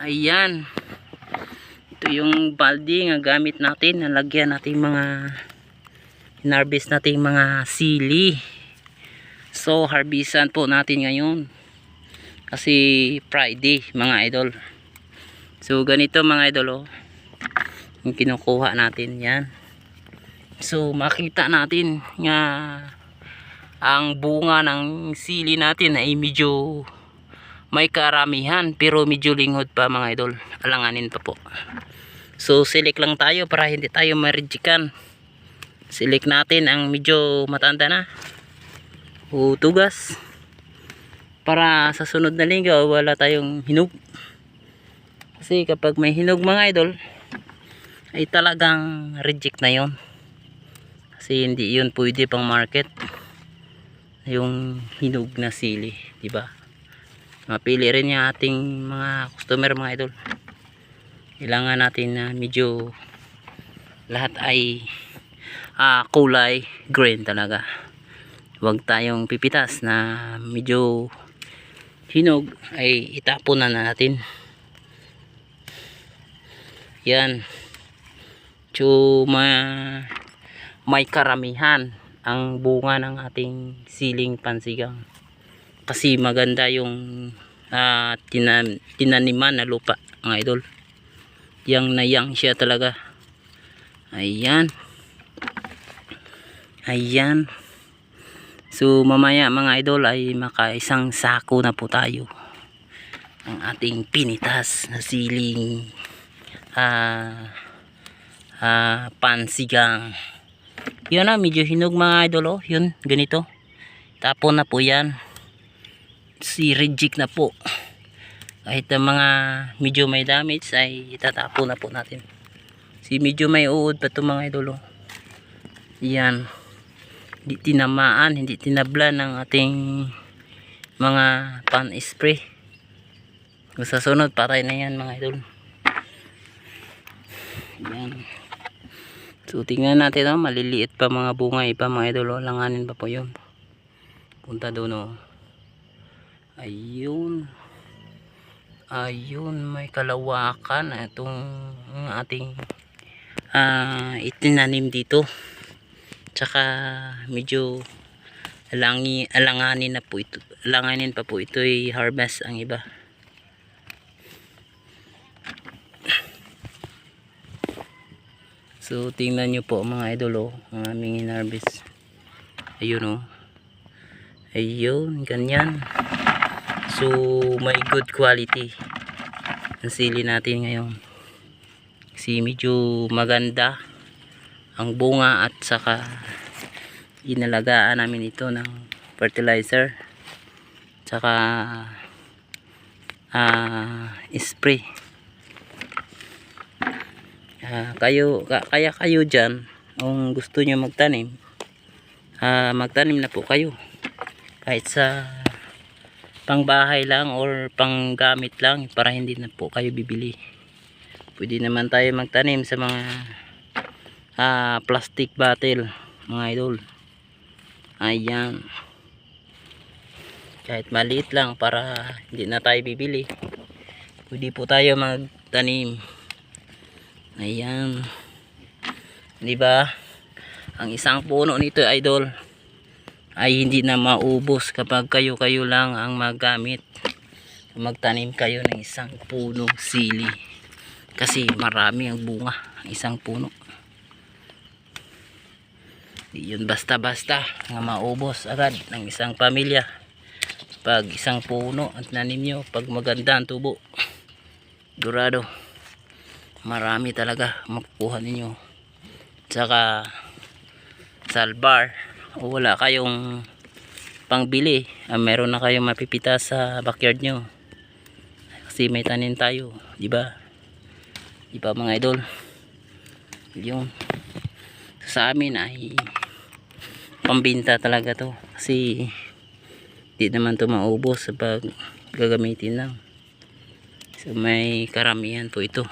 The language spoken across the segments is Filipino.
Ayan, ito yung balde nga gamit natin, nalagyan natin mga hinarvest natin mga sili. So harvestan po natin ngayon kasi Friday mga idol. So ganito mga idol, oh, yung kinukuha natin yan. So makita natin nga ang bunga ng sili natin ay medyo may karamihan pero medyo lingkod pa mga idol, alanganin pa po. So select lang tayo para hindi tayo ma-rejectan. Select natin ang medyo matanda na o tugas para sa sunod na linggo wala tayong hinog. Kasi kapag may hinog mga idol ay talagang reject na yon, kasi hindi yun pwede pang market yung hinog na sili, diba? Mapili rin yung ating mga customer mga idol. Kailangan natin na medyo lahat ay kulay green talaga. Huwag tayong pipitas na medyo hinog ay itapon na natin. Yan. So may karamihan ang bunga ng ating siling pansigang. Kasi maganda yung tinaniman na lupa mga idol. Yang na yang siya talaga. Ayan. Ayan. So mamaya mga idol ay makaisang sako na po tayo ang ating pinitas na siling pansigang. Yun na, medyo hinog mga idol, oh. Yun, ganito. Tapon na po yan. Si reject na po. Kahit ang mga medyo may damage ay itatapon na po natin. Si medyo may uod pa ito mga idol, oh. Yan. Hindi tinamaan, hindi tinablan ng ating mga pan spray. Kung sa sunod patay na yan mga idol. Yan. So tingnan natin, oh, maliliit pa mga bunga ipa mga idol, oh. Langanin pa po yun. Punta doon, oh. Ayun. Ayun, may kalawakan itong ating itinanim dito. Tsaka medyo alanganin na po ito. Alanganin pa po ito ay harvest ang iba. So tingnan nyo po mga idol, oh, ang aming in-harvest. Ayun, oh. Ayun, ganyan. So may good quality ang sili natin ngayon. Kasi medyo maganda ang bunga at saka inalagaan namin ito ng fertilizer saka spray. Kaya kayo dyan kung gusto nyo magtanim, magtanim na po kayo kahit sa pangbahay lang or panggamit lang para hindi na po kayo bibili. Pwede naman tayo magtanim sa mga plastic bottle mga idol. Ayan, kahit maliit lang para hindi na tayo bibili, pwede po tayo magtanim. Ayan, diba? Ang isang puno nito idol ay hindi na maubos kapag kayo lang ang maggamit. Magtanim kayo ng isang punong sili kasi marami ang bunga ang isang puno. Di yun basta-basta nga maubos agad ng isang pamilya pag isang puno at nanim nyo. Pag maganda ang tubo, durado marami talaga makukuha ninyo. Tsaka salbar o wala kayong pangbili, meron na kayong mapipita sa backyard nyo kasi may tanim tayo, diba? Diba mga idol? Yung sa amin ay pambinta talaga to kasi di naman to maubos sa pag gagamitin lang. So may karamihan po ito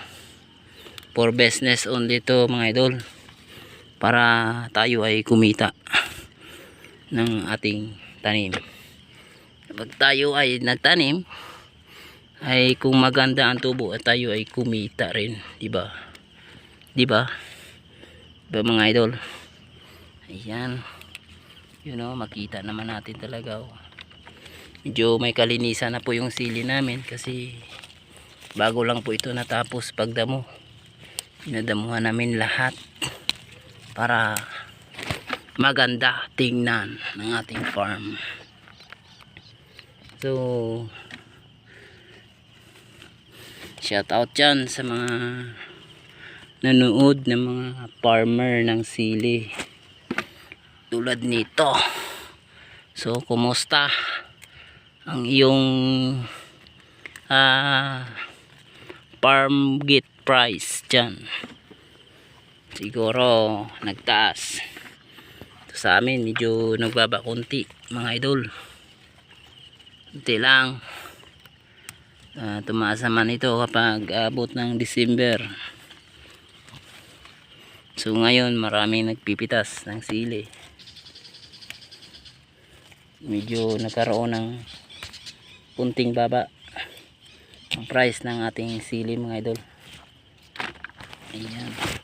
for business only to mga idol, para tayo ay kumita ng ating tanim. Kapag tayo ay nagtanim, ay kung maganda ang tubo at tayo ay kumita rin, di ba? Di ba? Ba mga idol? Ayan. Yun o, makita naman natin talaga o. Medyo may kalinisan na po yung sili namin kasi bago lang po ito natapos pagdamo. Pinadamuhan namin lahat para maganda tingnan ng ating farm. So shout out dyan sa mga nanood ng mga farmer ng sili tulad nito. So kumusta ang iyong farm gate price dyan? Siguro nagtaas. Ito sa amin medyo nagbaba konti mga idol, konti lang. Tumaas naman ito kapag abot ng December. So ngayon maraming nagpipitas ng sili, medyo nagkaroon ng kunting baba ang price ng ating sili mga idol. Ayan.